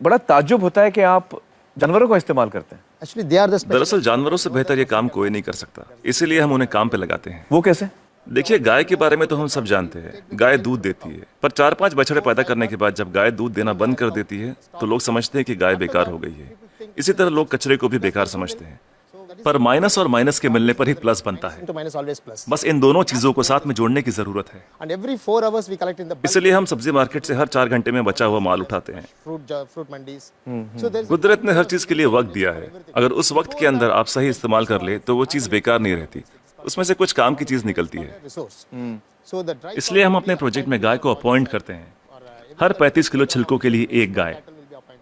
बड़ा ताज्जुब होता है कि आप जानवरों का इस्तेमाल करते हैं। Actually, they are the special. दरअसल जानवरों से बेहतर ये काम कोई नहीं कर सकता, इसीलिए हम उन्हें काम पे लगाते हैं। वो कैसे? देखिए, गाय के बारे में तो हम सब जानते हैं, गाय दूध देती है, पर 4-5 बछड़े पैदा करने के बाद जब गाय दूध देना बंद कर देती है तो लोग समझते हैं कि गाय बेकार हो गई है। इसी तरह लोग कचरे को भी बेकार समझते हैं, पर माइनस और माइनस के मिलने पर ही प्लस बनता है। To minus always plus. बस इन दोनों चीजों को साथ में जोड़ने की जरूरत है। And every 4 hours we collect in the bulk इसलिए हम सब्जी मार्केट से हर 4 घंटे में बचा हुआ माल उठाते हैं। fruit mandis. So there's कुदरत ने हर चीज के लिए वक्त दिया है, अगर उस वक्त के अंदर आप सही इस्तेमाल कर ले तो वो चीज बेकार नहीं रहती, उसमें से कुछ काम की चीज निकलती है। resource. So the dry इसलिए हम अपने प्रोजेक्ट में गाय को अपॉइंट करते हैं, हर 35 किलो छिलकों के लिए एक गाय।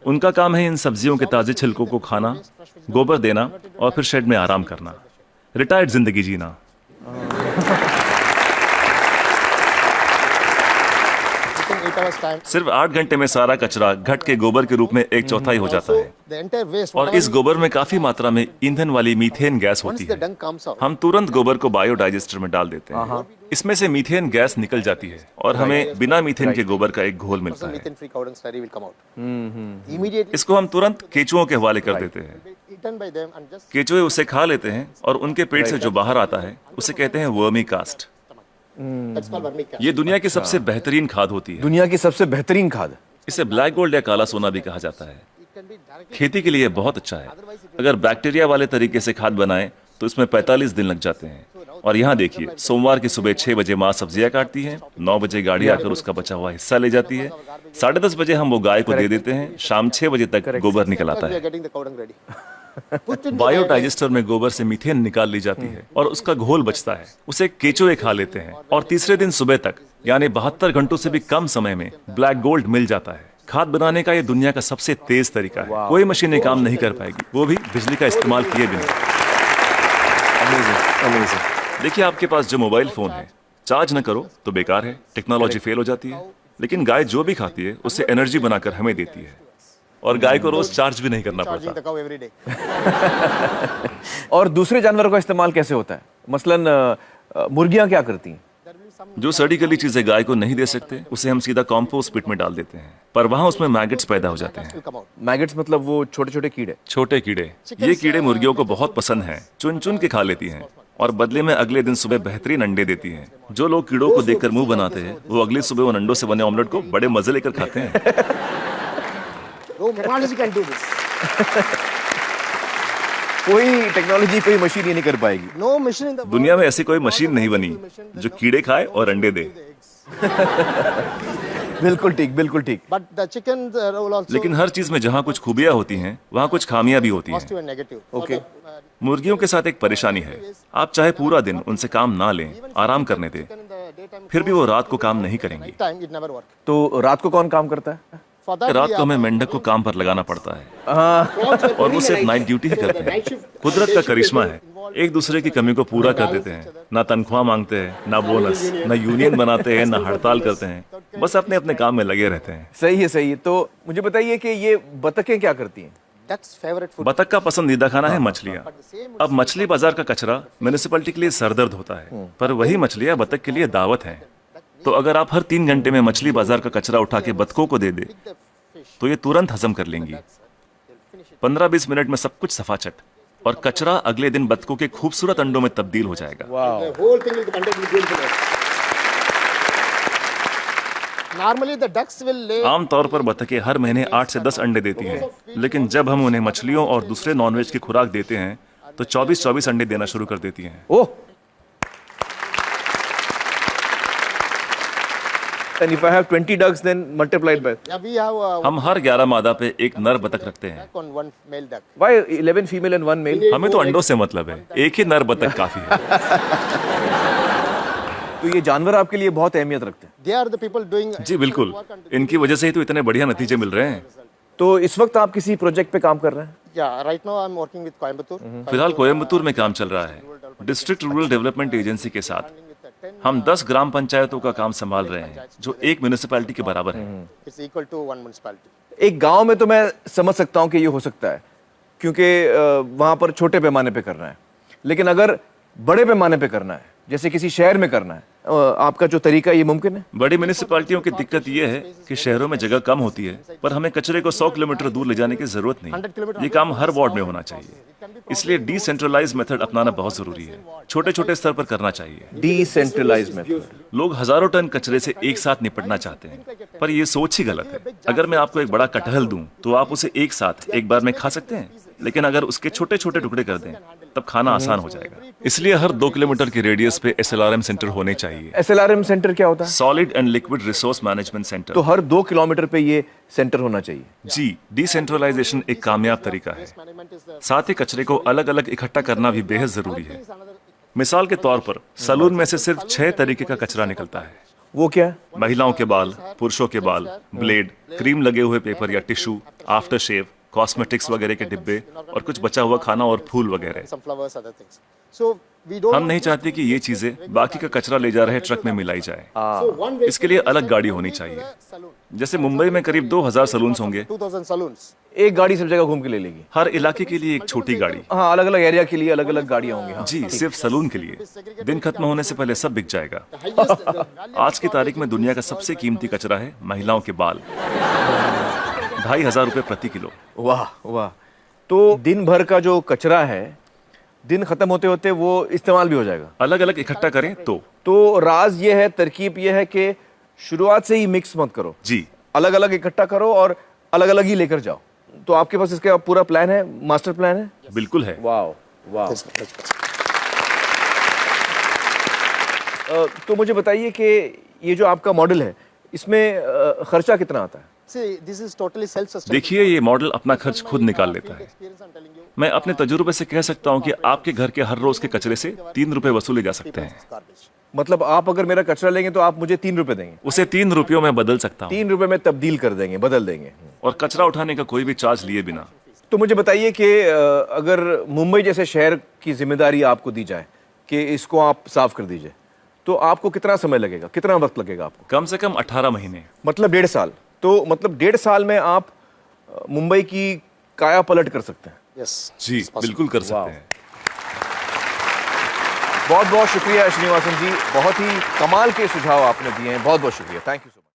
उनका काम है इन सब्जियों के ताजे छिलकों को खाना, गोबर देना और फिर शेड में आराम करना, रिटायर्ड जिंदगी जीना। within 8 hours time. सिर्फ 8 घंटे में सारा कचरा घट के गोबर के रूप में 1/4 हो जाता है, The entire waste. और इस गोबर में काफी मात्रा में ईंधन वाली मीथेन गैस Once होती the है। dung comes out. हम तुरंत गोबर को बायोडाइजेस्टर में डाल देते हैं, इसमें से मीथेन गैस निकल जाती है और हमें बिना मीथेन के गोबर का एक घोल मिलता है। Methane free cow dung slurry will come out. Immediately इसको हम तुरंत केचुओं के हवाले कर देते हैं। eaten by them and just केचुए उसे खा लेते हैं और उनके पेट से जो बाहर आता है उसे कहते हैं vermi cast. that's called vermicast. ये दुनिया की सबसे बेहतरीन खाद होती है। दुनिया की सबसे बेहतरीन खाद। इसे ब्लैक गोल्ड या काला सोना भी कहा जाता है। It can be directly. खेती के लिए बहुत अच्छा है। अगर बैक्टीरिया वाले तरीके से खाद बनाएं तो इसमें 45 दिन लग जाते हैं। और यहाँ देखिए, सोमवार की सुबह 6 बजे माँ सब्जियां काटती है, 9 बजे गाड़ी आकर उसका बचा हुआ हिस्सा ले जाती है, 10:30 बजे हम वो गाय को दे देते हैं, शाम 6 बजे तक गोबर निकल आता We are है। getting the cow dung ready. Put in the biodigester में गोबर से मीथेन निकाल ली जाती है और उसका घोल बचता है, उसे केचुए खा लेते हैं और तीसरे दिन सुबह तक यानी 72 घंटों से भी कम समय में ब्लैक गोल्ड मिल जाता है। खाद बनाने का ये दुनिया का सबसे तेज तरीका है, कोई मशीनें काम नहीं कर पाएगी, वो भी बिजली का इस्तेमाल किए बिना। देखिए, आपके पास जो मोबाइल फोन है, चार्ज न करो तो बेकार है, टेक्नोलॉजी फेल हो जाती है, लेकिन गाय जो भी खाती है उससे एनर्जी बनाकर हमें देती है और गाय को रोज चार्ज भी नहीं करना charging पड़ता। the cow every day. और दूसरे जानवरों का इस्तेमाल कैसे होता है? मसलन मुर्गियां क्या करती हैं? There will be some जो सड़ी गली चीजें गाय को नहीं दे सकते उसे हम सीधा कॉम्पोस्ट पिट में डाल देते हैं, पर वहां उसमें मैगट्स पैदा हो जाते हैं। will come out. मैगट्स मतलब वो छोटे छोटे कीड़े। छोटे कीड़े, ये कीड़े मुर्गियों को बहुत पसंद हैं, चुन चुन के खा लेती हैं और बदले में अगले दिन सुबह बेहतरीन अंडे देती हैं। जो लोग कीड़ों को देखकर मुंह बनाते हैं वो अगली सुबह उन अंडों से बने ऑमलेट को बड़े मजे लेकर खाते हैं। No technology can do this. कोई टेक्नोलॉजी, कोई मशीन ये नहीं कर पाएगी। No machine in the world. दुनिया में ऐसी कोई मशीन नहीं बनी जो कीड़े खाए और अंडे दे। बिल्कुल ठीक, बिल्कुल ठीक। But the chickens will also लेकिन हर चीज में जहाँ कुछ खूबियां होती हैं वहाँ कुछ खामियां भी होती हैं। positive and negative. Okay. मुर्गियों के साथ एक परेशानी है, आप चाहे पूरा दिन उनसे काम ना लें, आराम करने दें, In the daytime, फिर भी वो रात को काम नहीं करेंगी। night time it never work. तो रात को कौन काम करता है? For that रात we को are हमें मेंढक को काम पर लगाना पड़ता है और वो सिर्फ नाइट ड्यूटी ही करते हैं। कुदरत का करिश्मा है, एक दूसरे की कमी को पूरा कर देते हैं, ना तनख्वाह मांगते हैं, ना बोनस, ना यूनियन बनाते हैं, ना हड़ताल करते हैं, बस अपने अपने काम में लगे रहते हैं। सही है, सही है। तो मुझे बताइए कि ये बतखें क्या करती हैं? duck's favorite food. बतख का पसंदीदा खाना है मछलियाँ। अब मछली बाजार का कचरा म्यूनिसिपैलिटी के लिए सरदर्द होता है, पर वही मछलियाँ बतख के लिए दावत हैं। तो अगर आप हर 3 घंटे में मछली बाजार का कचरा उठा के बतखों को दे दे तो ये तुरंत हजम कर लेंगी। 15-20 मिनट में सब कुछ सफाचट, और कचरा अगले दिन बतखों के खूबसूरत अंडों में तब्दील हो जाएगा। The whole thing will be contained with beautiful eggs. Normally the ducks will lay आमतौर पर बतखें हर महीने 8 से 10 अंडे देती हैं, लेकिन जब हम उन्हें मछलियों और दूसरे नॉनवेज की खुराक देते हैं तो 24-24 अंडे देना शुरू कर देती हैं। ओह, and if I have 20 ducks then multiplied by yeah, we have a हम हर 11 मादा पे एक नर बतख रखते हैं। duck on one male duck. why 11 female and 1 male? हमें तो अंडों से मतलब है, एक ही नर बतख काफी है। तो ये जानवर आपके लिए बहुत अहमियत रखते हैं। They are the people doing जी बिल्कुल, इनकी वजह से ही तो इतने बढ़िया नतीजे मिल रहे हैं। तो इस वक्त आप किसी प्रोजेक्ट पे काम कर रहे हैं? yeah, right now I'm working with Coimbatore. फिलहाल कोयम्बतूर में काम चल रहा है, डिस्ट्रिक्ट रूरल डेवलपमेंट एजेंसी के साथ। हम 10 ग्राम पंचायतों का काम संभाल रहे हैं जो एक म्यूनिसिपैलिटी के बराबर है। It's equal to one municipality. एक गांव में तो मैं समझ सकता हूं कि ये हो सकता है क्योंकि वहां पर छोटे पैमाने पे करना है, लेकिन अगर बड़े पैमाने पे करना है, जैसे किसी शहर में करना है, आपका जो तरीका ये मुमकिन है? बड़ी म्यूनिसिपैलिटियों की दिक्कत यह है कि शहरों में जगह कम होती है, पर हमें कचरे को 100 किलोमीटर दूर ले जाने की जरूरत नहीं। ये काम हर वार्ड में होना चाहिए। इसलिए डिसेंट्रलाइज मेथड अपनाना बहुत जरूरी है। छोटे छोटे स्तर पर करना चाहिए। Decentralise method. लोग हजारों टन कचरे से एक साथ निपटना चाहते हैं, पर ये सोच ही गलत है। अगर मैं आपको एक बड़ा कटहल दूं, तो आप उसे एक साथ एक बार में खा सकते हैं, लेकिन अगर उसके छोटे छोटे टुकड़े कर दें, तब खाना आसान हो जाएगा। इसलिए हर 2 किलोमीटर की रेडियस पे SLRM सेंटर होने चाहिए। SLRM सेंटर क्या होता है? Solid and liquid resource management centre. तो हर 2 किलोमीटर पे ये सेंटर होना चाहिए। जी, डिसेंट्रलाइजेशन एक कामयाब तरीका है। साथ ही कचरे को अलग अलग इकट्ठा करना भी बेहद जरूरी है। मिसाल के तौर पर सलून में से सिर्फ 6 तरीके का कचरा निकलता है। वो क्या? महिलाओं के बाल, पुरुषों के बाल, ब्लेड, क्रीम लगे हुए पेपर या टिश्यू, आफ्टर शेव, कॉस्मेटिक्स वगैरह के डिब्बे और कुछ बचा हुआ खाना और फूल वगैरह। Some flowers, other things. So we don't. हम नहीं चाहते कि ये चीजें बाकी का कचरा ले जा रहे ट्रक में मिलाई जाए। इसके लिए अलग गाड़ी होनी चाहिए। जैसे मुंबई में करीब 2000 सलून्स होंगे। 2000 saloons. एक गाड़ी सब जगह घूम के ले लेगी। हर इलाके के लिए एक छोटी गाड़ी। हाँ, अलग अलग एरिया के लिए अलग अलग गाड़ियां होंगी। हाँ। जी, सिर्फ सलून के लिए। दिन खत्म होने से पहले सब बिक जाएगा। आज की तारीख में दुनिया का सबसे कीमती कचरा है महिलाओं के बाल। 2500 रुपए प्रति किलो। वाह वाह। तो दिन भर का जो कचरा है, दिन खत्म होते होते वो इस्तेमाल भी हो जाएगा। अलग अलग इकट्ठा करें तो राज ये है, तरकीब ये है कि शुरुआत से ही मिक्स मत करो। जी, अलग अलग इकट्ठा करो और अलग अलग ही लेकर जाओ। तो आपके पास इसका पूरा प्लान है, मास्टर प्लान है? बिल्कुल है। वाह वाह। That's- तो मुझे बताइए कि ये जो आपका मॉडल है, इसमें खर्चा कितना आता है? See, this is totally self-sustainable. देखिए, ये मॉडल अपना खर्च खुद निकाल लेता है। Experience, I'm telling you. मैं अपने तजुर्बे से कह सकता हूँ कि आपके घर के हर रोज के कचरे से 3 रुपए वसूले जा सकते हैं। Garbage. मतलब आप अगर मेरा कचरा लेंगे तो आप मुझे 3 रुपए देंगे? उसे 3 रुपयों में बदल सकता हूँ 3 रुपए में तब्दील कर देंगे, बदल देंगे। और कचरा उठाने का कोई भी चार्ज लिए बिना। तो मुझे बताइए कि अगर मुंबई जैसे शहर की जिम्मेदारी आपको दी जाए कि इसको आप साफ कर दीजिए, तो आपको कितना समय लगेगा, कितना वक्त लगेगा आपको? कम से कम 18 महीने। मतलब 1.5 साल। तो मतलब 1.5 साल में आप मुंबई की काया पलट कर सकते हैं। Yes. Ji, it's possible. बिल्कुल कर सकते हैं। बहुत बहुत शुक्रिया श्रीनिवासन जी, बहुत ही कमाल के सुझाव आपने दिए हैं। बहुत बहुत शुक्रिया। Thank you so much.